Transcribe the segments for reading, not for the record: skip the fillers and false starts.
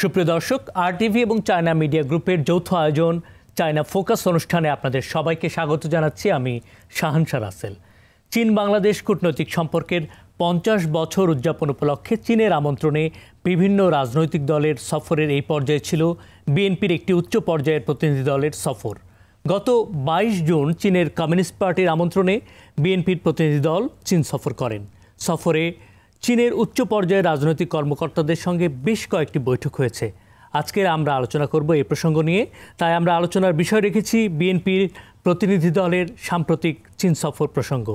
সুপ্রিয় দর্শক, আরটিভি এবং চায়না মিডিয়া গ্রুপের যৌথ আয়োজন চায়না ফোকাস অনুষ্ঠানে আপনাদের সবাইকে স্বাগত জানাচ্ছি। আমি শাহানশা রাসেল। চীন বাংলাদেশ কূটনৈতিক সম্পর্কের 50 বছর উদযাপন উপলক্ষে চীনের আমন্ত্রণে বিভিন্ন রাজনৈতিক দলের সফরের এই পর্যায়ে ছিল বিএনপির একটি উচ্চ পর্যায়ের প্রতিনিধি দলের সফর। গত 22 জুন চীনের কমিউনিস্ট পার্টির আমন্ত্রণে বিএনপির প্রতিনিধি দল চীন সফর করেন। সফরে চীনের উচ্চ পর্যায়ের রাজনৈতিক কর্মকর্তাদের সঙ্গে বেশ কয়েকটি বৈঠক হয়েছে। আজকে আমরা আলোচনা করব এই প্রসঙ্গ নিয়ে। তাই আমরা আলোচনার বিষয় রেখেছি বিএনপির প্রতিনিধি দলের সাম্প্রতিক চীন সফর প্রসঙ্গ।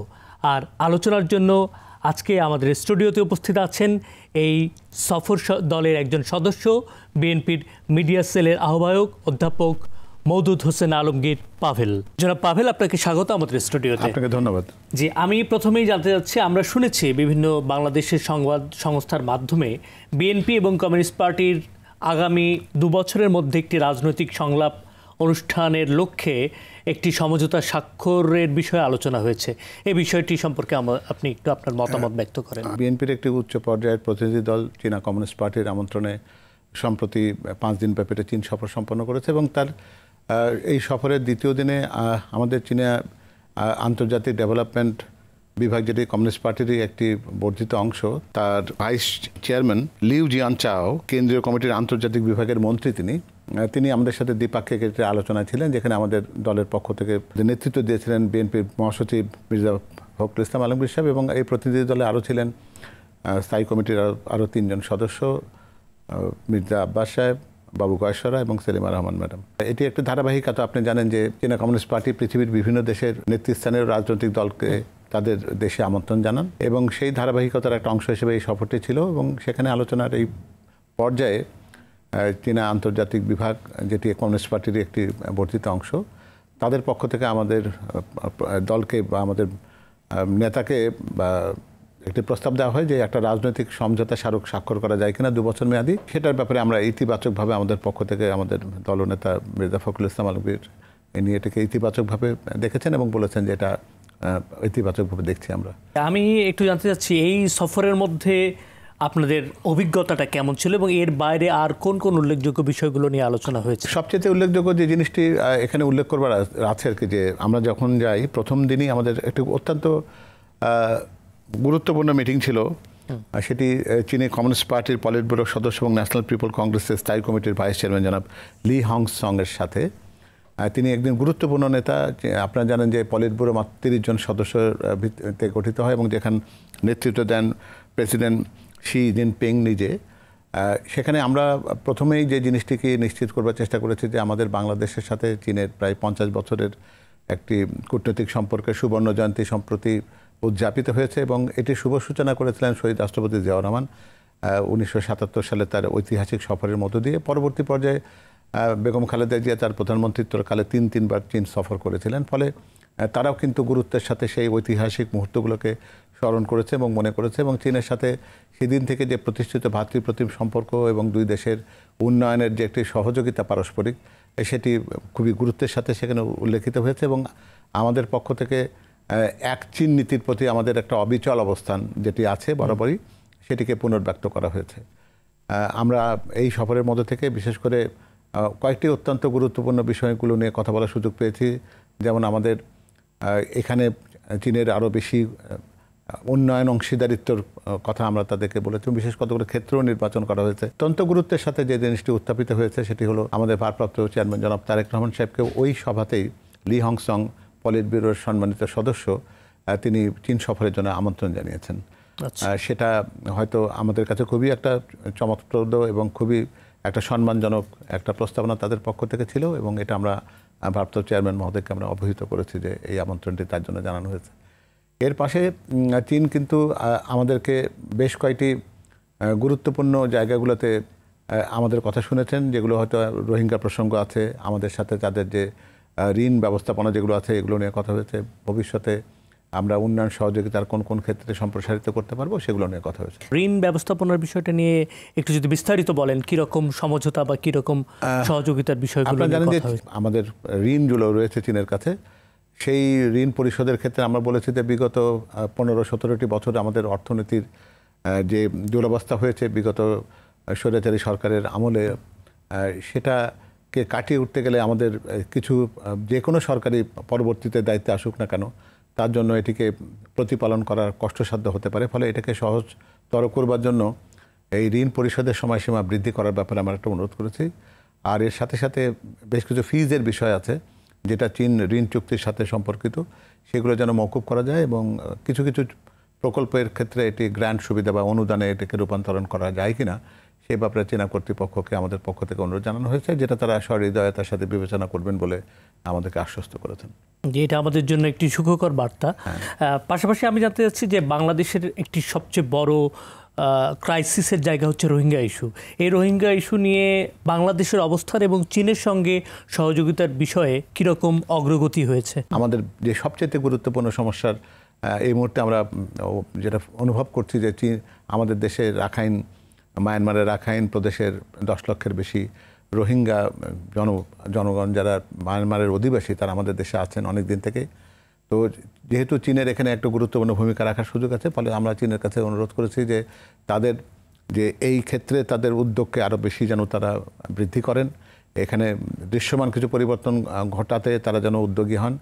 আর আলোচনার জন্য আজকে আমাদের স্টুডিওতে উপস্থিত আছেন এই সফর দলের একজন সদস্য, বিএনপির মিডিয়া সেলের আহ্বায়ক অধ্যাপক মওদুদ হোসেন আলমগীর পাভেল। জনাব পাভেল, আপনাকে স্বাগত আমাদের স্টুডিওতে। আপনাকে ধন্যবাদ। জি, আমি প্রথমেই জানতে চাচ্ছি, আমরা শুনেছি বিভিন্ন বাংলাদেশের সংবাদ সংস্থার মাধ্যমে বিএনপি এবং কমিউনিস্ট পার্টির আগামী 2 বছরের মধ্যে একটি রাজনৈতিক সংলাপ অনুষ্ঠানের লক্ষ্যে একটি সমঝোতা স্বাক্ষরের বিষয়ে আলোচনা হয়েছে। এই বিষয়টি সম্পর্কে আপনি একটু আপনার মতামত ব্যক্ত করেন। বিএনপির একটি উচ্চ পর্যায়ের প্রতিনিধি দল চীনা কমিউনিস্ট পার্টির আমন্ত্রণে সম্প্রতি 5 দিন ব্যাপী চীন সফর সম্পন্ন করেছে এবং তার এই সফরের দ্বিতীয় দিনে আমাদের চীনা আন্তর্জাতিক ডেভেলপমেন্ট বিভাগ, যেটি কমিউনিস্ট পার্টিরই একটি বর্ধিত অংশ, তার ভাইস চেয়ারম্যান লিউ জিয়ানচাও, কেন্দ্রীয় কমিটির আন্তর্জাতিক বিভাগের মন্ত্রী, তিনি আমাদের সাথে দ্বিপাক্ষিক একটি আলোচনায় ছিলেন, যেখানে আমাদের দলের পক্ষ থেকে নেতৃত্ব দিয়েছিলেন বিএনপির মহাসচিব মির্জা ফখরুল ইসলাম আলমগীর সাহেব, এবং এই প্রতিনিধি দলে আরও ছিলেন স্থায়ী কমিটির আরও 3 জন সদস্য, মির্জা আব্বাস সাহেব, বাবু গয়েশ্বরা এবং সেলিমা রহমান ম্যাডাম। এটি একটি ধারাবাহিকতা। আপনি জানেন যে চীনা কমিউনিস্ট পার্টি পৃথিবীর বিভিন্ন দেশের নেতৃস্থানীয় রাজনৈতিক দলকে তাদের দেশে আমন্ত্রণ জানান, এবং সেই ধারাবাহিকতার একটা অংশ হিসেবে এই সফরটি ছিল। এবং সেখানে আলোচনার এই পর্যায়ে চীনা আন্তর্জাতিক বিভাগ, যেটি কমিউনিস্ট পার্টির একটি বর্ধিত অংশ, তাদের পক্ষ থেকে আমাদের দলকে বা আমাদের নেতাকে বা একটি প্রস্তাব দেওয়া হয় যে একটা রাজনৈতিক সমঝোতা স্মারক স্বাক্ষর করা যায় কিনা 2 বছর মেয়াদি। সেটার ব্যাপারে আমরা ইতিবাচকভাবে আমাদের পক্ষ থেকে আমাদের দলনেতা মির্জা ফখরুল ইসলাম আলমগীর নিয়ে এটাকে ইতিবাচকভাবে দেখেছেন এবং বলেছেন যে এটা ইতিবাচকভাবে দেখছি আমরা। আমি একটু জানতে চাচ্ছি, এই সফরের মধ্যে আপনাদের অভিজ্ঞতাটা কেমন ছিল এবং এর বাইরে আর কোন কোন উল্লেখযোগ্য বিষয়গুলো নিয়ে আলোচনা হয়েছে? সবচেয়ে উল্লেখযোগ্য যে জিনিসটি এখানে উল্লেখ করবার আছে আর কি, যে আমরা যখন যাই প্রথম দিনই আমাদের একটি অত্যন্ত গুরুত্বপূর্ণ মিটিং ছিল। সেটি চীনে কমিউনিস্ট পার্টির পলিট ব্যুরোর সদস্য এবং ন্যাশনাল পিপল কংগ্রেসের স্থায়ী কমিটির ভাইস চেয়ারম্যান জনাব লি হংসংয়ের সাথে। তিনি একদিন গুরুত্বপূর্ণ নেতা। আপনারা জানেন যে পলিট ব্যুরো মাত্র 30 জন সদস্যের ভিত্তিতে গঠিত হয় এবং যেখানে নেতৃত্ব দেন প্রেসিডেন্ট শি জিনপিং নিজে। সেখানে আমরা প্রথমেই যে জিনিসটিকে নিশ্চিত করবার চেষ্টা করেছি যে আমাদের বাংলাদেশের সাথে চীনের প্রায় 50 বছরের একটি কূটনৈতিক সম্পর্কের সুবর্ণ জয়ন্তী সম্প্রতি উদযাপিত হয়েছে, এবং এটি শুভ সূচনা করেছিলেন শহীদ রাষ্ট্রপতি জিয়াউর রহমান 1977 সালে তার ঐতিহাসিক সফরের মধ্য দিয়ে। পরবর্তী পর্যায়ে বেগম খালেদা জিয়া তার প্রধানমন্ত্রিত্বকালে 3বার চীন সফর করেছিলেন। ফলে তারাও কিন্তু গুরুত্বের সাথে সেই ঐতিহাসিক মুহূর্তগুলোকে স্মরণ করেছে এবং মনে করেছে, এবং চীনের সাথে সেদিন থেকে যে প্রতিষ্ঠিত ভ্রাতৃপ্রতিম সম্পর্ক এবং 2 দেশের উন্নয়নের যে একটি সহযোগিতা পারস্পরিক, সেটি খুবই গুরুত্বের সাথে সেখানে উল্লেখিত হয়েছে। এবং আমাদের পক্ষ থেকে এক চীন নীতির প্রতি আমাদের একটা অবিচল অবস্থান যেটি আছে বরাবরই, সেটিকে পুনর্ব্যক্ত করা হয়েছে। আমরা এই সফরের মধ্যে থেকে বিশেষ করে কয়েকটি অত্যন্ত গুরুত্বপূর্ণ বিষয়গুলো নিয়ে কথা বলার সুযোগ পেয়েছি। যেমন আমাদের এখানে চীনের আরও বেশি উন্নয়ন অংশীদারিত্বর কথা আমরা তাদেরকে বলেছি, বিশেষ কতগুলো ক্ষেত্র নির্বাচন করা হয়েছে। অত্যন্ত গুরুত্বের সাথে যে জিনিসটি উত্থাপিত হয়েছে সেটি হলো আমাদের ভারপ্রাপ্ত চেয়ারম্যান জনাব তারেক রহমান সাহেবকে ওই সভাতেই লি হংসং পলিট ব্যুরোর সম্মানিত সদস্য, তিনি চীন সফরের জন্য আমন্ত্রণ জানিয়েছেন। সেটা হয়তো আমাদের কাছে খুবই একটা চমকপ্রদ এবং খুবই একটা সম্মানজনক একটা প্রস্তাবনা তাদের পক্ষ থেকে ছিল, এবং এটা আমরা ভারপ্রাপ্ত চেয়ারম্যান মহোদয়কে আমরা অবহিত করেছি যে এই আমন্ত্রণটি তার জন্য জানানো হয়েছে। এর পাশে চীন কিন্তু আমাদেরকে বেশ কয়েকটি গুরুত্বপূর্ণ জায়গাগুলোতে আমাদের কথা শুনেছেন, যেগুলো হয়তো রোহিঙ্গা প্রসঙ্গ আছে, আমাদের সাথে তাদের যে ঋণ ব্যবস্থাপনা যেগুলো আছে এগুলো নিয়ে কথা হয়েছে। ভবিষ্যতে আমরা উন্নয়ন সহযোগিতার কোন কোন ক্ষেত্রে সম্প্রসারিত করতে পারবো সেগুলো নিয়ে কথা হয়েছে। ঋণ ব্যবস্থাপনার বিষয়টা নিয়ে একটু যদি বিস্তারিত বলেন, কীরকম সমঝোতা বা কীরকম সহযোগিতার বিষয়গুলো? আপনারা জানেন যে আমাদের ঋণগুলো রয়েছে চীনের কাছে, সেই ঋণ পরিশোধের ক্ষেত্রে আমরা বলেছি যে বিগত 15-17টি বছর আমাদের অর্থনীতির যে দুরবস্থা হয়েছে, বিগত স্বৈরাচারী সরকারের আমলে সেটাকে কাটিয়ে উঠতে গেলে আমাদের কিছু যে কোনো সরকারি পরবর্তীতে দায়িত্বে আসুক না কেন তার জন্য এটিকে প্রতিপালন করা কষ্টসাধ্য হতে পারে। ফলে এটাকে সহজতর করবার জন্য এই ঋণ পরিশোধের সময়সীমা বৃদ্ধি করার ব্যাপারে আমরা একটা অনুরোধ করেছি। আর এর সাথে সাথে বেশ কিছু ফিজের বিষয় আছে যেটা চীন ঋণ চুক্তির সাথে সম্পর্কিত, সেগুলো যেন মওকুফ করা যায় এবং কিছু কিছু প্রকল্পের ক্ষেত্রে এটি গ্র্যান্ট সুবিধা বা অনুদানে এটাকে রূপান্তরণ করা যায় কিনা সেই ব্যাপারে চীনা কর্তৃপক্ষকে আমাদের পক্ষ থেকে অনুরোধ জানানো হয়েছে, যেটা তারা সহৃদয়তার সাথে বিবেচনা করবেন বলে আমাদেরকে আশ্বস্ত করেছেন। যে এটা আমাদের জন্য একটি সুখকর বার্তা। পাশাপাশি আমি জানতে চাচ্ছি যে বাংলাদেশের একটি সবচেয়ে বড় ক্রাইসিসের জায়গা হচ্ছে রোহিঙ্গা ইস্যু। এই রোহিঙ্গা ইস্যু নিয়ে বাংলাদেশের অবস্থান এবং চীনের সঙ্গে সহযোগিতার বিষয়ে কীরকম অগ্রগতি হয়েছে? আমাদের যে সবচেয়ে গুরুত্বপূর্ণ সমস্যার এই মুহূর্তে আমরা যেটা অনুভব করছি যে চীন আমাদের দেশে মায়ানমারের রাখাইন প্রদেশের 10 লক্ষের বেশি রোহিঙ্গা জনগণ যারা মায়ানমারের অধিবাসী তারা আমাদের দেশে আছেন অনেক দিন থেকে। তো যেহেতু চীনের এখানে একটা গুরুত্বপূর্ণ ভূমিকা রাখার সুযোগ আছে, ফলে আমরা চীনের কাছে অনুরোধ করেছি যে তাদের যে এই ক্ষেত্রে তাদের উদ্যোগকে আরও বেশি যেন তারা বৃদ্ধি করেন, এখানে দৃশ্যমান কিছু পরিবর্তন ঘটাতে তারা যেন উদ্যোগী হন,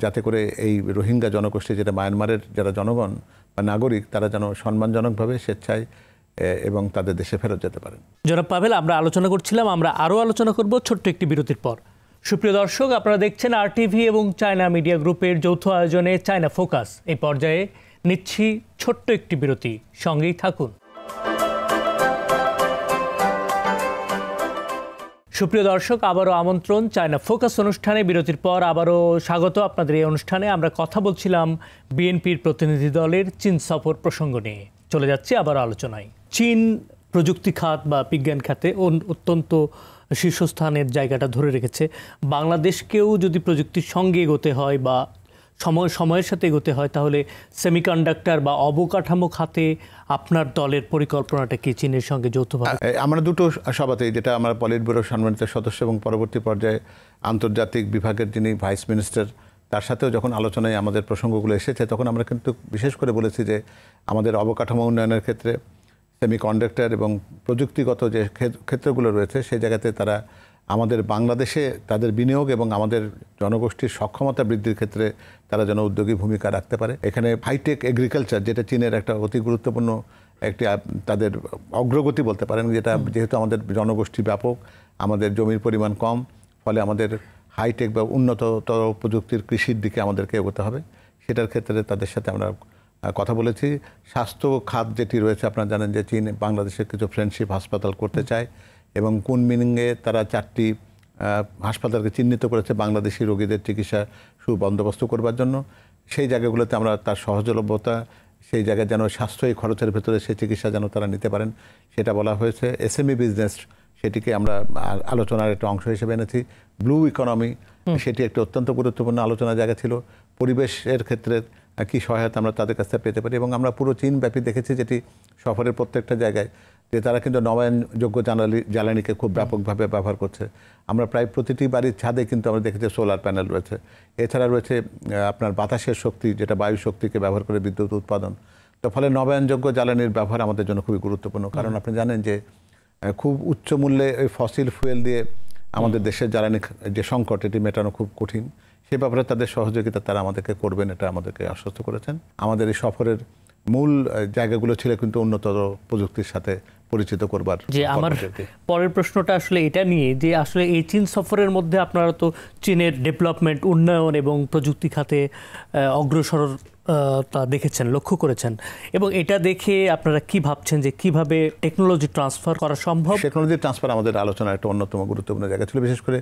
যাতে করে এই রোহিঙ্গা জনগোষ্ঠী যেটা মায়ানমারের যারা জনগণ বা নাগরিক তারা যেন সম্মানজনকভাবে স্বেচ্ছায় এবং তাদের দেশে ফেরত যেতে পারেন। জনাব পাভেল, আমরা আলোচনা করছিলাম, আমরা আরও আলোচনা করব ছোট্ট একটি বিরতির পর। সুপ্রিয় দর্শক, আপনারা দেখছেন RTV এবং চায়না মিডিয়া গ্রুপের যৌথ আয়োজনে চায়না ফোকাস। এই পর্যায়ে নিচ্ছি ছোট্ট একটি বিরতি, সঙ্গেই থাকুন। সুপ্রিয় দর্শক, আবারও আমন্ত্রণ চায়না ফোকাস অনুষ্ঠানে। বিরতির পর আবারও স্বাগত আপনাদের এই অনুষ্ঠানে। আমরা কথা বলছিলাম বিএনপির প্রতিনিধি দলের চীন সফর প্রসঙ্গ নিয়ে। চলে যাচ্ছি আবারও আলোচনায়। চীন প্রযুক্তি খাত বা বিজ্ঞান খাতে অত্যন্ত শীর্ষস্থানের জায়গাটা ধরে রেখেছে। বাংলাদেশকেও যদি প্রযুক্তির সঙ্গে এগোতে হয় বা সময়ের সাথে এগোতে হয়, তাহলে সেমিকন্ডাক্টর বা অবকাঠামো খাতে আপনার দলের পরিকল্পনাটা কি চীনের সঙ্গে যৌথভাবে? আমরা দুটো সভাতেই, যেটা আমার পলিট ব্যুরোর সম্মানিত সদস্য এবং পরবর্তী পর্যায়ে আন্তর্জাতিক বিভাগের যিনি ভাইস মিনিস্টার, তার সাথেও যখন আলোচনায় আমাদের প্রসঙ্গগুলো এসেছে তখন আমরা কিন্তু বিশেষ করে বলেছি যে আমাদের অবকাঠামো উন্নয়নের ক্ষেত্রে সেমিকন্ডাক্টর এবং প্রযুক্তিগত যে ক্ষেত্রগুলো রয়েছে সেই জায়গাতে তারা আমাদের বাংলাদেশে তাদের বিনিয়োগ এবং আমাদের জনগোষ্ঠীর সক্ষমতা বৃদ্ধির ক্ষেত্রে তারা যেন উদ্যোগী ভূমিকা রাখতে পারে। এখানে হাইটেক এগ্রিকালচার, যেটা চীনের একটা অতি গুরুত্বপূর্ণ একটি তাদের অগ্রগতি বলতে পারেন, যেটা যেহেতু আমাদের জনগোষ্ঠী ব্যাপক, আমাদের জমির পরিমাণ কম, ফলে আমাদের হাইটেক বা উন্নততর প্রযুক্তির কৃষির দিকে আমাদেরকে এগোতে হবে। সেটার ক্ষেত্রে তাদের সাথে আমরা কথা বলেছি। স্বাস্থ্য খাত যেটি রয়েছে, আপনারা জানেন যে চীন বাংলাদেশের কিছু ফ্রেন্ডশিপ হাসপাতাল করতে চায় এবং কুনমিংয়ে তারা 4টি হাসপাতালকে চিহ্নিত করেছে বাংলাদেশি রোগীদের চিকিৎসা সুবন্দোবস্ত করবার জন্য। সেই জায়গাগুলোতে আমরা তার সহজলভ্যতা, সেই জায়গায় যেন সাশ্রয়ী খরচের ভেতরে সেই চিকিৎসা যেন তারা নিতে পারেন সেটা বলা হয়েছে। SME বিজনেস, সেটিকে আমরা আলোচনার একটা অংশ হিসেবে এনেছি। ব্লু ইকোনমি, সেটি একটা অত্যন্ত গুরুত্বপূর্ণ আলোচনার জায়গা ছিল। পরিবেশের ক্ষেত্রে কী সহায়তা আমরা তাদের কাছ থেকে পেতে পারি, এবং আমরা পুরো চীন ব্যাপী দেখেছি যেটি সফরের প্রত্যেকটা জায়গায় যে তারা কিন্তু নবায়নযোগ্য জ্বালানিকে খুব ব্যাপকভাবে ব্যবহার করছে। আমরা প্রায় প্রতিটি বাড়ির ছাদে কিন্তু আমরা দেখেছি সোলার প্যানেল রয়েছে। এছাড়া রয়েছে আপনার বাতাসের শক্তি, যেটা বায়ু শক্তিকে ব্যবহার করে বিদ্যুৎ উৎপাদন। তো ফলে নবায়নযোগ্য জ্বালানির ব্যবহার আমাদের জন্য খুবই গুরুত্বপূর্ণ, কারণ আপনি জানেন যে খুব উচ্চ মূল্যে ওই ফসিল ফুয়েল দিয়ে আমাদের দেশের জ্বালানি যে সংকট, এটি মেটানো খুব কঠিন। সে ব্যাপারে তাদের সহযোগিতা তারা আমাদেরকে করবেন, এটা আমাদেরকে আশ্বস্ত করেছেন। আমাদের এই সফরের মূল জায়গাগুলো ছিল কিন্তু উন্নতর প্রযুক্তির সাথে পরিচিত করবার। যে আমার পরের প্রশ্নটা আসলে এটা নিয়ে যে আসলে এই চীন সফরের মধ্যে আপনারা তো চীনের ডেভেলপমেন্ট, উন্নয়ন এবং প্রযুক্তি খাতে অগ্রসরতা দেখেছেন, লক্ষ্য করেছেন, এবং এটা দেখে আপনারা কি ভাবছেন যে কিভাবে টেকনোলজি ট্রান্সফার করা সম্ভব? টেকনোলজি ট্রান্সফার আমাদের আলোচনার একটা অন্যতম গুরুত্বপূর্ণ জায়গা ছিল, বিশেষ করে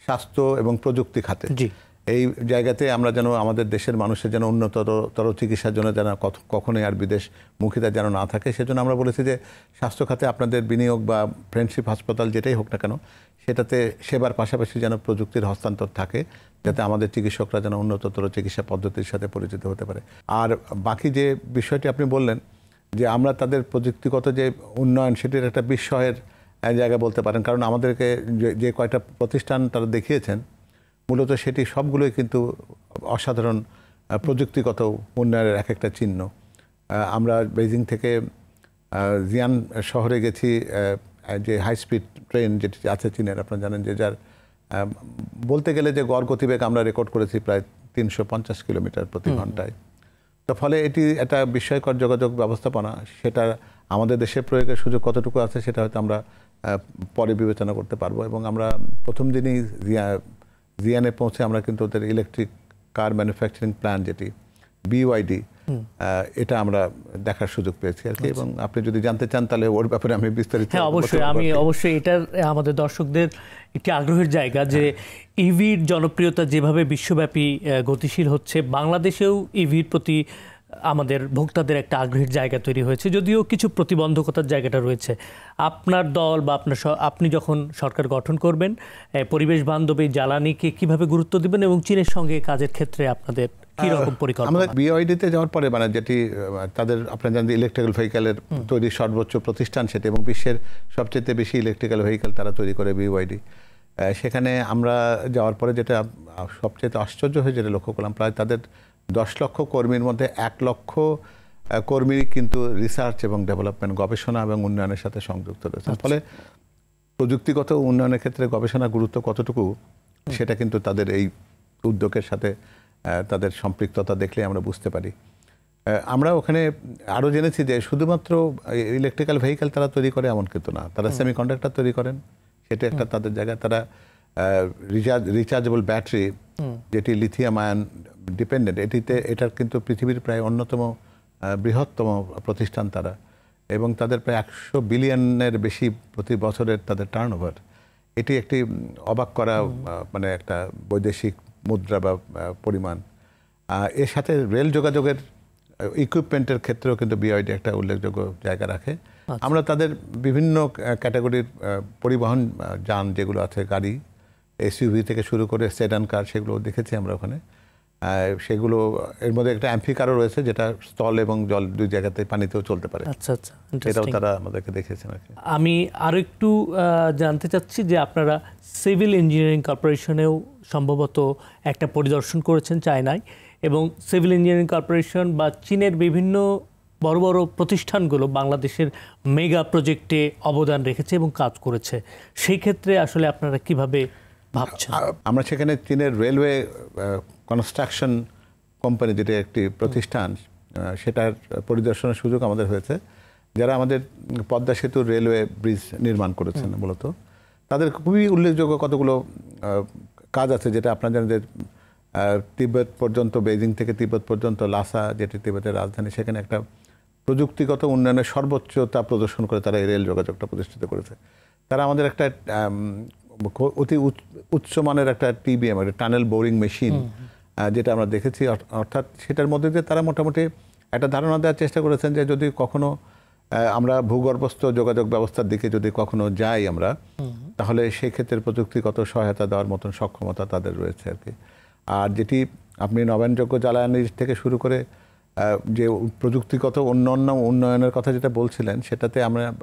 স্বাস্থ্য এবং প্রযুক্তি খাতে। জি, এই জায়গাতে আমরা যেন আমাদের দেশের মানুষের যেন উন্নততর চিকিৎসার জন্য যেন কখনোই আর বিদেশ মুখিতা যেন না থাকে, সেজন্য আমরা বলেছি যে স্বাস্থ্য খাতে আপনাদের বিনিয়োগ বা ফ্রেন্ডশিপ হাসপাতাল যেটাই হোক না কেন, সেটাতে সেবার পাশাপাশি যেন প্রযুক্তির হস্তান্তর থাকে, যাতে আমাদের চিকিৎসকরা যেন উন্নততর চিকিৎসা পদ্ধতির সাথে পরিচিত হতে পারে। আর বাকি যে বিষয়টি আপনি বললেন যে আমরা তাদের প্রযুক্তিগত যে উন্নয়ন, সেটির একটা বিস্ময়ের জায়গা বলতে পারেন, কারণ আমাদেরকে যে কয়টা প্রতিষ্ঠান তারা দেখিয়েছেন মূলত সেটি সবগুলোই কিন্তু অসাধারণ প্রযুক্তিগত উন্নয়নের এক একটা চিহ্ন। আমরা বেইজিং থেকে জিয়ান শহরে গেছি যে হাই স্পিড ট্রেন যেটি আছে চীনের, আপনারা জানেন যে যার বলতে গেলে যে গড় গতিবেগ আমরা রেকর্ড করেছি প্রায় 350 কিলোমিটার প্রতি ঘন্টায়। তো ফলে এটি একটা বিস্ময়কর যোগাযোগ ব্যবস্থাপনা, সেটা আমাদের দেশে প্রয়োগের সুযোগ কতটুকু আছে সেটা হয়তো আমরা পরে বিবেচনা করতে পারবো। এবং আমরা প্রথম দিনই জিয়ানে পৌঁছে আমরা কিন্তু ওদের ইলেকট্রিক কার ম্যানুফ্যাকচারিং প্ল্যান্ট যেটি BYD, এটা আমরা দেখার সুযোগ পেয়েছি আর কি। এবং আপনি যদি জানতে চান তাহলে ওর ব্যাপারে আমি বিস্তারিত। হ্যাঁ, অবশ্যই এটার আমাদের দর্শকদের একটি আগ্রহের জায়গা যে ইভির জনপ্রিয়তা যেভাবে বিশ্বব্যাপী গতিশীল হচ্ছে, বাংলাদেশেও ইভির প্রতি আমাদের ভোক্তাদের একটা আগ্রহের জায়গা তৈরি হয়েছে, যদিও কিছু প্রতিবন্ধকতার জায়গাটা রয়েছে। আপনার দল বা আপনি যখন সরকার গঠন করবেন, পরিবেশ বান্ধবী জ্বালানিকে কিভাবে গুরুত্ব দিবেন এবং চীনের সঙ্গে কাজের ক্ষেত্রে আপনাদের কি রকম পরিকল্পনা? আমাদের BYD-তে যাওয়ার পরে মানে যেটি তাদের আপনারা জানেন ইলেকট্রিক্যাল ভেহিক্যালের তৈরি সর্বোচ্চ প্রতিষ্ঠান সেটি, এবং বিশ্বের সবচেয়ে বেশি ইলেকট্রিক্যাল ভেহিক্যাল তারা তৈরি করে BYD। সেখানে আমরা যাওয়ার পরে যেটা সবচেয়ে আশ্চর্য হয়ে যেটা লক্ষ্য করলাম, প্রায় তাদের 10 লক্ষ কর্মীর মধ্যে 1 লক্ষ কর্মী কিন্তু রিসার্চ এবং ডেভেলপমেন্ট, গবেষণা এবং উন্নয়নের সাথে সংযুক্ত রয়েছে। ফলে প্রযুক্তিগত উন্নয়নের ক্ষেত্রে গবেষণার গুরুত্ব কতটুকু সেটা কিন্তু তাদের এই উদ্যোগের সাথে তাদের সম্পৃক্ততা দেখলে আমরা বুঝতে পারি। আমরা ওখানে আরও জেনেছি যে শুধুমাত্র ইলেকট্রিক্যাল ভেহিক্যাল তারা তৈরি করে এমন কিন্তু না, তারা সেমিকন্ডাক্টর তৈরি করেন, সেটা একটা তাদের জায়গা। তারা রিচার্জেবল ব্যাটারি যেটি লিথিয়াম আয়ন ডিপেন্ডেন্ট, এটার কিন্তু পৃথিবীর প্রায় অন্যতম বৃহত্তম প্রতিষ্ঠান তারা, এবং তাদের প্রায় 100 বিলিয়নের বেশি প্রতি বছরের তাদের টার্নওভার। এটি একটি অবাক করা মানে একটা বৈদেশিক মুদ্রা বা পরিমাণ। এর সাথে রেল যোগাযোগের ইকুইপমেন্টের ক্ষেত্রেও কিন্তু BYD একটা উল্লেখযোগ্য জায়গা রাখে। আমরা তাদের বিভিন্ন ক্যাটাগরির পরিবহন যান যেগুলো আছে, গাড়ি, SUV থেকে শুরু করে সেডান কার, সেগুলো দেখেছি আমরা ওখানে। সেগুলো এর মধ্যে একটা অ্যাম্ফি কারও রয়েছে যেটা স্থল এবং জল দুই জায়গাতে পানিতেও চলতে পারে। আচ্ছা, এটাও তারা আমাদেরকে দেখেছেন আর কি। আমি আরও একটু জানতে চাচ্ছি যে আপনারা সিভিল ইঞ্জিনিয়ারিং কর্পোরেশনেও সম্ভবত একটা পরিদর্শন করেছেন চায়নায়, এবং সিভিল ইঞ্জিনিয়ারিং কর্পোরেশন বা চীনের বিভিন্ন বড় বড় প্রতিষ্ঠানগুলো বাংলাদেশের মেগা প্রজেক্টে অবদান রেখেছে এবং কাজ করেছে। সেই ক্ষেত্রে আসলে আপনারা কিভাবে ভাবছেন? আমরা সেখানে চীনের রেলওয়ে কনস্ট্রাকশন কোম্পানি যেটা একটি প্রতিষ্ঠান, সেটার পরিদর্শনের সুযোগ আমাদের হয়েছে, যারা আমাদের পদ্মা সেতুর রেলওয়ে ব্রিজ নির্মাণ করেছেন। মূলত তাদের খুবই উল্লেখযোগ্য কতগুলো কাজ আছে, যেটা আপনারা জানেন যে তিব্বত পর্যন্ত, বেইজিং থেকে তিব্বত পর্যন্ত লাসা যেটি তিব্বতের রাজধানী, সেখানে একটা প্রযুক্তিগত উন্নয়নের সর্বোচ্চতা প্রদর্শন করে তারা এই রেল যোগাযোগটা প্রতিষ্ঠিত করেছে। তারা আমাদের একটা অতি উচ্চমানের একটা TBM, একটা টানেল বোরিং মেশিন, যেটা আমরা দেখেছি। অর্থাৎ সেটার মধ্যে দিয়ে তারা মোটামুটি একটা ধারণা দেওয়ার চেষ্টা করেছেন যে যদি কখনো আমরা ভূগর্ভস্থ যোগাযোগ ব্যবস্থার দিকে যদি কখনো যাই আমরা, তাহলে সেই ক্ষেত্রে প্রযুক্তিগত সহায়তা দেওয়ার মতন সক্ষমতা তাদের রয়েছে আর কি। আর যেটি আপনি নবায়নযোগ্য জ্বালানি থেকে শুরু করে যে প্রযুক্তিগত উন্নয়নের কথা যেটা বলছিলেন, সেটাতে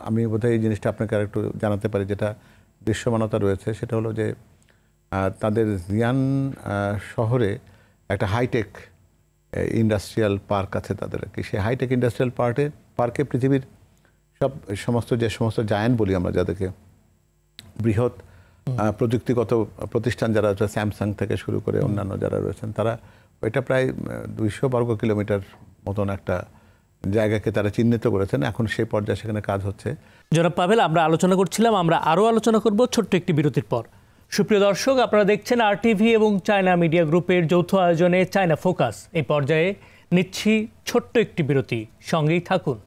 আমি বোধহয় এই জিনিসটা আপনাকে আর একটু জানাতে পারি, যেটা দৃশ্যমানতা রয়েছে। সেটা হলো যে তাদের জিয়ান শহরে একটা হাইটেক ইন্ডাস্ট্রিয়াল পার্ক আছে তাদের আর কি। সেই হাইটেক ইন্ডাস্ট্রিয়াল পার্কে পৃথিবীর যে সমস্ত জায়ান্ট বলি আমরা, যাদেরকে বৃহৎ প্রযুক্তিগত প্রতিষ্ঠান যারা আছে, স্যামসাং থেকে শুরু করে অন্যান্য যারা রয়েছেন, তারা এটা প্রায় 200 বর্গ কিলোমিটার মতন একটা জায়গাকে তারা চিহ্নিত করেছেন। এখন সেই পর্যায়ে সেখানে কাজ হচ্ছে। জনাব পাভেল, আমরা আলোচনা করছিলাম, আমরা আরও আলোচনা করব ছোট্ট একটি বিরতির পর। সুপ্রিয় দর্শক, আপনারা দেখছেন RTV এবং চায়না মিডিয়া গ্রুপের যৌথ আয়োজনে চায়না ফোকাস। এই পর্যায়ে নিচ্ছি ছোট্ট একটি বিরতি, সঙ্গেই থাকুন।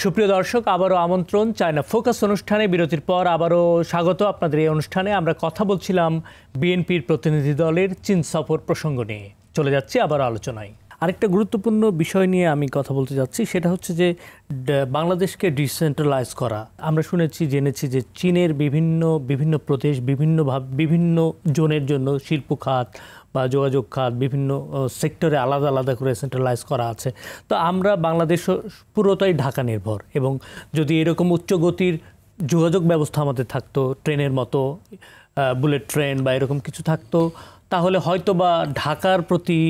সুপ্রিয় দর্শক, আবারও আমন্ত্রণ চায়না ফোকাস অনুষ্ঠানে। বিরতির পর আবারও স্বাগত আপনাদের এই অনুষ্ঠানে। আমরা কথা বলছিলাম বিএনপির প্রতিনিধি দলের চীন সফর প্রসঙ্গ নিয়ে। চলে যাচ্ছি আবারও আলোচনায়। আরেকটা গুরুত্বপূর্ণ বিষয় নিয়ে আমি কথা বলতে যাচ্ছি, সেটা হচ্ছে যে বাংলাদেশকে ডিসেন্ট্রালাইজ করা। আমরা জেনেছি যে চীনের বিভিন্ন প্রদেশ বিভিন্ন জোনের জন্য শিল্প খাত বা যোগাযোগ খাত বিভিন্ন সেক্টরে আলাদা আলাদা করে সেন্ট্রালাইজ করা আছে। তো আমরা বাংলাদেশ পুরোটাই ঢাকা নির্ভর, এবং যদি এরকম উচ্চ গতির যোগাযোগ ব্যবস্থা আমাদের থাকতো, ট্রেনের মতো বুলেট ট্রেন বা এরকম কিছু থাকতো, তাহলে হয়তো বা ঢাকার প্রতি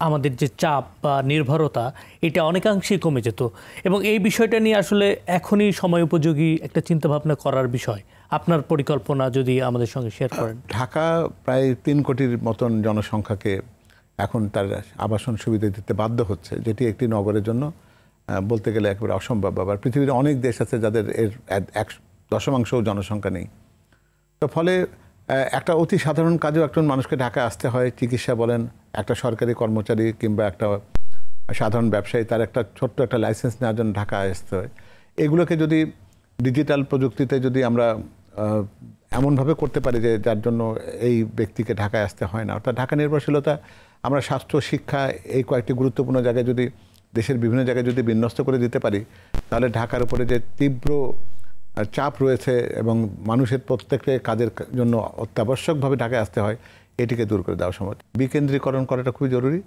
আমাদের যে চাপ বা নির্ভরতা এটা অনেকাংশেই কমে যেত এবং এই বিষয়টা নিয়ে আসলে এখনই সময় উপযোগী একটা চিন্তাভাবনা করার বিষয়। আপনার পরিকল্পনা যদি আমাদের সঙ্গে শেয়ার করেন। ঢাকা প্রায় 3 কোটির মতন জনসংখ্যাকে এখন তার আবাসন সুবিধা দিতে বাধ্য হচ্ছে, যেটি একটি নগরের জন্য বলতে গেলে একেবারে অসম্ভব ব্যাপার। পৃথিবীর অনেক দেশ আছে যাদের এর 1/10 জনসংখ্যা নেই। তো ফলে একটা অতি সাধারণ কাজেও একজন মানুষকে ঢাকায় আসতে হয়, চিকিৎসা বলেন, একটা সরকারি কর্মচারী কিংবা একটা সাধারণ ব্যবসায়ী তার একটা ছোট্ট একটা লাইসেন্স নেওয়ার জন্য ঢাকায় আসতে হয়। এগুলোকে যদি ডিজিটাল প্রযুক্তিতে যদি আমরা এমনভাবে করতে পারি যে যার জন্য এই ব্যক্তিকে ঢাকায় আসতে হয় না, অর্থাৎ ঢাকা নির্ভরশীলতা আমরা স্বাস্থ্য, শিক্ষা, এই কয়েকটি গুরুত্বপূর্ণ জায়গায় যদি দেশের বিভিন্ন জায়গায় যদি বিন্যস্ত করে দিতে পারি, তাহলে ঢাকার উপরে যে তীব্র চাপ রয়েছে এবং মানুষের প্রত্যেকটা কাজের জন্য অত্যাবশ্যকভাবে ঢাকায় আসতে হয়, এটিকে দূর করে দেওয়া সম্ভব। বিকেন্দ্রীকরণ করাটা খুবই জরুরি,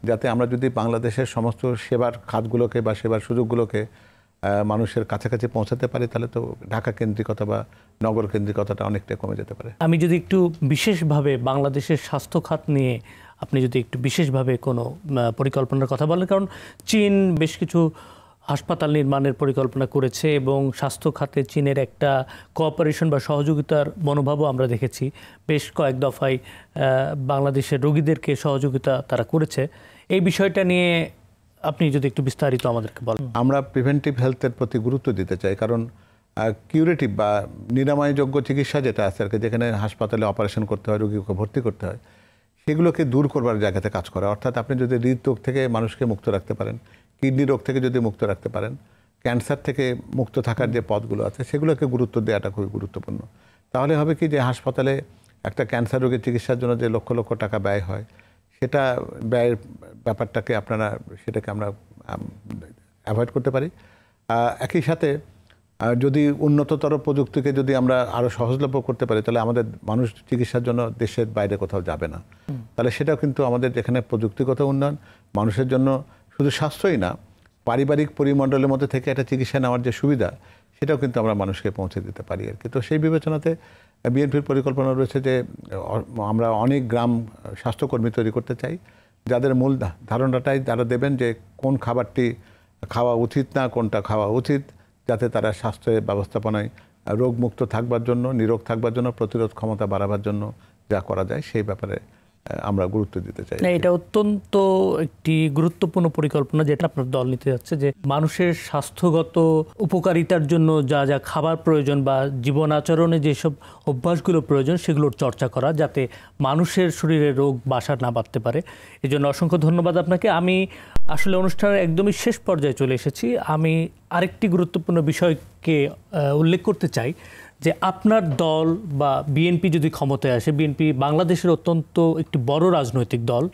যাতে আমরা যদি বাংলাদেশের সমস্ত সেবার খাতগুলোকে বা সেবার সুযোগগুলোকে মানুষের কাছাকাছি পৌঁছাতে পারি, তাহলে তো ঢাকা কেন্দ্রিকতা বা নগর কেন্দ্রিকতাটা অনেকটা কমে যেতে পারে। আমি যদি একটু বিশেষভাবে বাংলাদেশের স্বাস্থ্য খাত নিয়ে আপনি যদি একটু বিশেষভাবে কোনো পরিকল্পনার কথা বলেন, কারণ চীন বেশ কিছু হাসপাতাল নির্মাণের পরিকল্পনা করেছে এবং স্বাস্থ্য খাতে চীনের একটা কোঅপারেশন বা সহযোগিতার মনোভাবও আমরা দেখেছি। বেশ কয়েক দফায় বাংলাদেশের রোগীদেরকে সহযোগিতা তারা করেছে। এই বিষয়টা নিয়ে আপনি যদি একটু বিস্তারিত আমাদেরকে বলেন। আমরা প্রিভেন্টিভ হেলথের প্রতি গুরুত্ব দিতে চাই, কারণ কিউরেটিভ বা নিরাময়যোগ্য চিকিৎসা যেটা আছে আর কি, যেখানে হাসপাতালে অপারেশন করতে হয়, রোগীকে ভর্তি করতে হয়, সেগুলোকে দূর করবার জায়গাতে কাজ করা। অর্থাৎ আপনি যদি হৃদরোগ থেকে মানুষকে মুক্ত রাখতে পারেন, কিডনি রোগ থেকে যদি মুক্ত রাখতে পারেন, ক্যান্সার থেকে মুক্ত থাকার যে পথগুলো আছে সেগুলোকে গুরুত্ব দেওয়াটা খুবই গুরুত্বপূর্ণ। তাহলে হবে কি যে হাসপাতালে একটা ক্যান্সার রোগের চিকিৎসার জন্য যে লক্ষ লক্ষ টাকা ব্যয় হয়, সেটা ব্যয়ের ব্যাপারটাকে সেটাকে আমরা অ্যাভয়েড করতে পারি। একই সাথে যদি উন্নততর প্রযুক্তিকে যদি আমরা আরও সহজলভ্য করতে পারি, তাহলে আমাদের মানুষ চিকিৎসার জন্য দেশের বাইরে কোথাও যাবে না। তাহলে সেটাও কিন্তু আমাদের যেখানে প্রযুক্তিগত উন্নয়ন, মানুষের জন্য শুধু স্বাস্থ্যই না, পারিবারিক পরিমণ্ডলের মধ্যে থেকে একটা চিকিৎসা নেওয়ার যে সুবিধা, সেটাও কিন্তু আমরা মানুষকে পৌঁছে দিতে পারি আর কি। তো সেই বিবেচনাতে বিএনপির পরিকল্পনা রয়েছে যে আমরা অনেক গ্রাম স্বাস্থ্যকর্মী তৈরি করতে চাই, যাদের মূল ধারণাটাই তারা দেবেন যে কোন খাবারটি খাওয়া উচিত না, কোনটা খাওয়া উচিত, যাতে তারা স্বাস্থ্য ব্যবস্থাপনায় রোগমুক্ত থাকবার জন্য, নিরোগ থাকবার জন্য, প্রতিরোধ ক্ষমতা বাড়াবার জন্য যা করা যায় সেই ব্যাপারে আমরা গুরুত্ব দিতে চাই। এটা অত্যন্ত একটি গুরুত্বপূর্ণ পরিকল্পনা যেটা আপনার দল নিতে যাচ্ছে, যে মানুষের স্বাস্থ্যগত উপকারিতার জন্য যা যা খাবার প্রয়োজন বা জীবন আচরণে যেসব অভ্যাসগুলো প্রয়োজন সেগুলোর চর্চা করা, যাতে মানুষের শরীরে রোগ বাসা না বাঁধতে পারে। এই জন্য অসংখ্য ধন্যবাদ আপনাকে। আমি আসলে অনুষ্ঠানের একদমই শেষ পর্যায়ে চলে এসেছি। আমি আরেকটি গুরুত্বপূর্ণ বিষয়কে উল্লেখ করতে চাই, যে আপনার দল বা বিএনপি যদি ক্ষমতায় আসে, বিএনপি বাংলাদেশের অত্যন্ত একটি বড় রাজনৈতিক দল,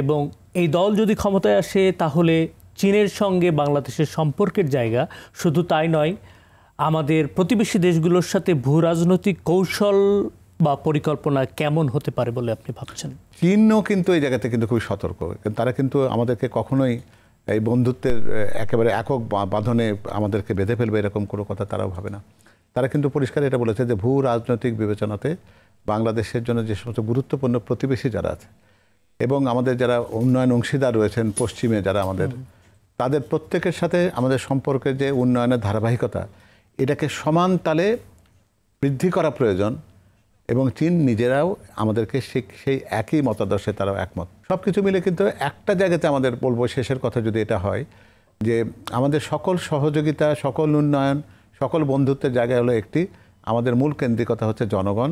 এবং এই দল যদি ক্ষমতায় আসে তাহলে চীনের সঙ্গে বাংলাদেশের সম্পর্কের জায়গা শুধু তাই নয়, আমাদের প্রতিবেশী দেশগুলোর সাথে ভূ রাজনৈতিক কৌশল বা পরিকল্পনা কেমন হতে পারে বলে আপনি ভাবছেন? চীনও কিন্তু এই জায়গাতে কিন্তু খুবই সতর্ক। তারা কিন্তু আমাদেরকে কখনোই এই বন্ধুত্বের একেবারে একক বাঁধনে আমাদেরকে বেঁধে ফেলবে এরকম কোনো কথা তারাও ভাবে না। তারা কিন্তু পরিষ্কার এটা বলেছে যে ভূ রাজনৈতিক বিবেচনাতে বাংলাদেশের জন্য যে সমস্ত গুরুত্বপূর্ণ প্রতিবেশী যারা আছে এবং আমাদের যারা উন্নয়ন অংশীদার রয়েছেন পশ্চিমে যারা আমাদের, তাদের প্রত্যেকের সাথে আমাদের সম্পর্কের যে উন্নয়নের ধারাবাহিকতা, এটাকে সমান তালে বৃদ্ধি করা প্রয়োজন। এবং চীন নিজেরাও আমাদেরকে সেই একই মতাদর্শে তারাও একমত। সব কিছু মিলে কিন্তু একটা জায়গাতে আমাদের বলবো, শেষের কথা যদি এটা হয়, যে আমাদের সকল সহযোগিতা, সকল উন্নয়ন, সকল বন্ধুত্বের জায়গায় হলো একটি, আমাদের মূল কেন্দ্রিকতা হচ্ছে জনগণ,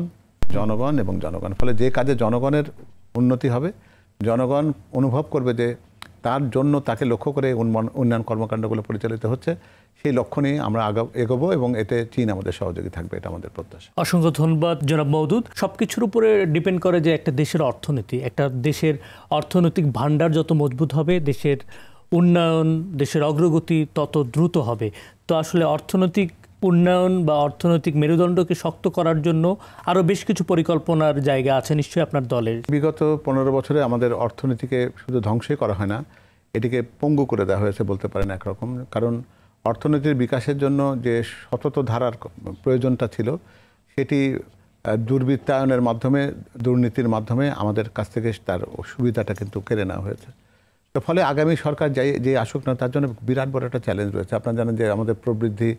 জনগণ এবং জনগণ। ফলে যে কাজে জনগণের উন্নতি হবে, জনগণ অনুভব করবে যে তার জন্য তাকে লক্ষ্য করে উন্নয়ন কর্মকাণ্ডগুলো পরিচালিত হচ্ছে, সেই লক্ষ্য নিয়ে আমরা এগোবো এবং এতে চীন আমাদের সহযোগী থাকবে, এটা আমাদের প্রত্যাশা। অসংখ্য ধন্যবাদ জনাব মওদুদ। সবকিছুর উপরে ডিপেন্ড করে যে একটা দেশের অর্থনীতি, একটা দেশের অর্থনৈতিক ভান্ডার যত মজবুত হবে, দেশের উন্নয়ন, দেশের অগ্রগতি তত দ্রুত হবে। তো আসলে অর্থনৈতিক উন্নয়ন বা অর্থনৈতিক মেরুদণ্ডকে শক্ত করার জন্য আরও বেশ কিছু পরিকল্পনার জায়গা আছে নিশ্চয়ই আপনার দলের। বিগত 15 বছরে আমাদের অর্থনীতিকে শুধু ধ্বংসই করা হয় না, এটিকে পঙ্গু করে দেওয়া হয়েছে বলতে পারেন একরকম। কারণ অর্থনীতির বিকাশের জন্য যে সতত ধারার প্রয়োজনটা ছিল, সেটি দুর্বৃত্তায়নের মাধ্যমে, দুর্নীতির মাধ্যমে আমাদের কাছ থেকে তার সুবিধাটা কিন্তু কেড়ে নেওয়া হয়েছে। তো ফলে আগামী সরকার যে আসুক না তার জন্য বিরাট বড় একটা চ্যালেঞ্জ রয়েছে। আপনারা জানেন যে আমাদের প্রবৃদ্ধি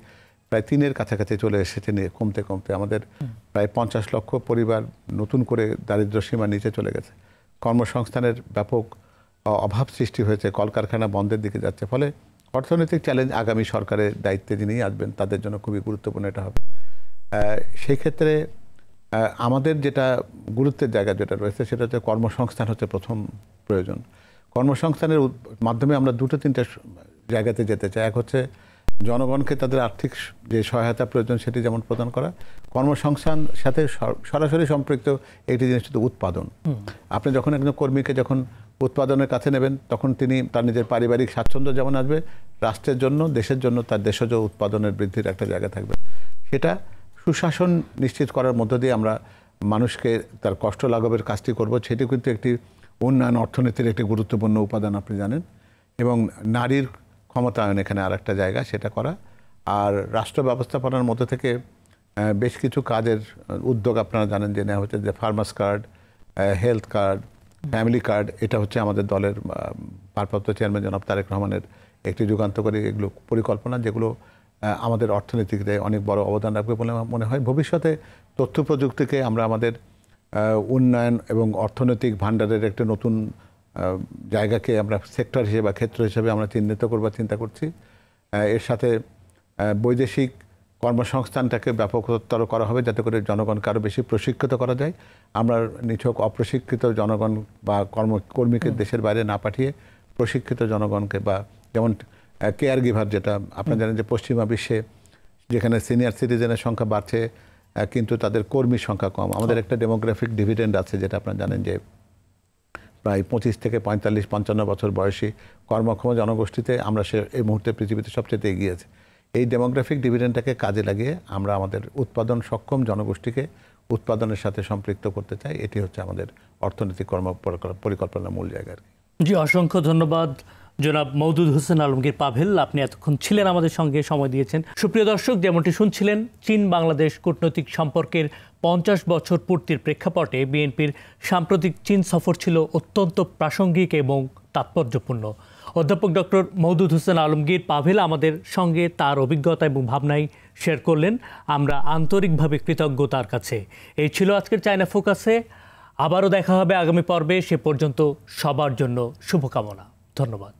প্রায় 3-এর কাছাকাছি চলে এসেছে, নিয়ে কমতে কমতে আমাদের প্রায় 50 লক্ষ পরিবার নতুন করে দারিদ্র সীমার নিচে চলে গেছে। কর্মসংস্থানের ব্যাপক অভাব সৃষ্টি হয়েছে, কলকারখানা বন্ধের দিকে যাচ্ছে। ফলে অর্থনৈতিক চ্যালেঞ্জ আগামী সরকারের দায়িত্বে যিনি আসবেন তাদের জন্য খুবই গুরুত্বপূর্ণ এটা হবে। সেই ক্ষেত্রে আমাদের যেটা গুরুত্বের জায়গা যেটা রয়েছে সেটা হচ্ছে কর্মসংস্থান হচ্ছে প্রথম প্রয়োজন। কর্মসংস্থানের মাধ্যমে আমরা 2-3টে জায়গাতে যেতে চাই। এক হচ্ছে জনগণকে তাদের আর্থিক যে সহায়তা প্রয়োজন সেটি যেমন প্রদান করা। কর্মসংস্থান সাথে সরাসরি সম্পৃক্ত একটি জিনিস হচ্ছে উৎপাদন। আপনি যখন একজন কর্মীকে যখন উৎপাদনের কাছে নেবেন তখন তিনি তার নিজের পারিবারিক স্বাচ্ছন্দ্য যেমন আসবে, রাষ্ট্রের জন্য দেশের জন্য তার দেশজ উৎপাদনের বৃদ্ধির একটা জায়গা থাকবে। সেটা সুশাসন নিশ্চিত করার মধ্য দিয়ে আমরা মানুষকে তার কষ্ট লাঘবের কাজটি করব। সেটি কিন্তু একটি উন্নয়ন অর্থনীতির একটি গুরুত্বপূর্ণ উপাদান আপনি জানেন। এবং নারীর ক্ষমতায়ন এখানে আর একটা জায়গা, সেটা করা। আর রাষ্ট্র ব্যবস্থাপনার মধ্যে থেকে বেশ কিছু কাজের উদ্যোগ আপনারা জানেন যে নেওয়া হচ্ছে, যে farmers card, health card, family card. এটা হচ্ছে আমাদের দলের ভারপ্রাপ্ত চেয়ারম্যান জনাব তারেক রহমানের একটি যুগান্তকারী এগুলো পরিকল্পনা, যেগুলো আমাদের অর্থনীতিতে অনেক বড় অবদান রাখবে বলে মনে হয়। ভবিষ্যতে তথ্য প্রযুক্তিকে আমরা আমাদের উন্নয়ন এবং অর্থনৈতিক ভাণ্ডারের একটা নতুন জায়গাকে আমরা সেক্টর হিসেবে বা ক্ষেত্র হিসেবে আমরা চিহ্নিত করবার চিন্তা করছি। এর সাথে বৈদেশিক কর্মসংস্থানটাকে ব্যাপকতর করা হবে যাতে করে জনগণকে আরও বেশি প্রশিক্ষিত করা যায়। আমরা নিছক অপ্রশিক্ষিত জনগণ বা কর্মীকে দেশের বাইরে না পাঠিয়ে প্রশিক্ষিত জনগণকে, বা যেমন কেয়ার গিভার, যেটা আপনারা জানেন যে পশ্চিমা বিশ্বে যেখানে সিনিয়র সিটিজেনের সংখ্যা বাড়ছে কিন্তু তাদের কর্মীর সংখ্যা কম। আমাদের একটা ডেমোগ্রাফিক ডিভিডেন্ড আছে, যেটা আপনারা জানেন যে প্রায় 25 থেকে 45-55 বছর বয়সী কর্মক্ষম জনগোষ্ঠীতে আমরা এই মুহূর্তে পৃথিবীতে সবচেয়ে এগিয়ে আছে। এই ডেমোগ্রাফিক ডিভিডেন্ডটাকে কাজে লাগিয়ে আমরা আমাদের উৎপাদন সক্ষম জনগোষ্ঠীকে উৎপাদনের সাথে সম্পৃক্ত করতে চাই। এটি হচ্ছে আমাদের অর্থনৈতিক পরিকল্পনার মূল জায়গা। জি, অসংখ্য ধন্যবাদ জনাব মওদুদ হোসেন আলমগীর পাভেল, আপনি এতক্ষণ ছিলেন আমাদের সঙ্গে, সময় দিয়েছেন। সুপ্রিয় দর্শক, যেমনটি শুনছিলেন, চীন বাংলাদেশ কূটনৈতিক সম্পর্কের 50 বছর পূর্তির প্রেক্ষাপটে বিএনপির সাম্প্রতিক চীন সফর ছিল অত্যন্ত প্রাসঙ্গিক এবং তাৎপর্যপূর্ণ। অধ্যাপক ডক্টর মওদুদ হোসেন আলমগীর পাভেল আমাদের সঙ্গে তার অভিজ্ঞতা এবং ভাবনাই শেয়ার করলেন। আমরা আন্তরিকভাবে কৃতজ্ঞ তার কাছে। এই ছিল আজকের চায়না ফোকাসে। আবারও দেখা হবে আগামী পর্বে। সে পর্যন্ত সবার জন্য শুভকামনা। ধন্যবাদ।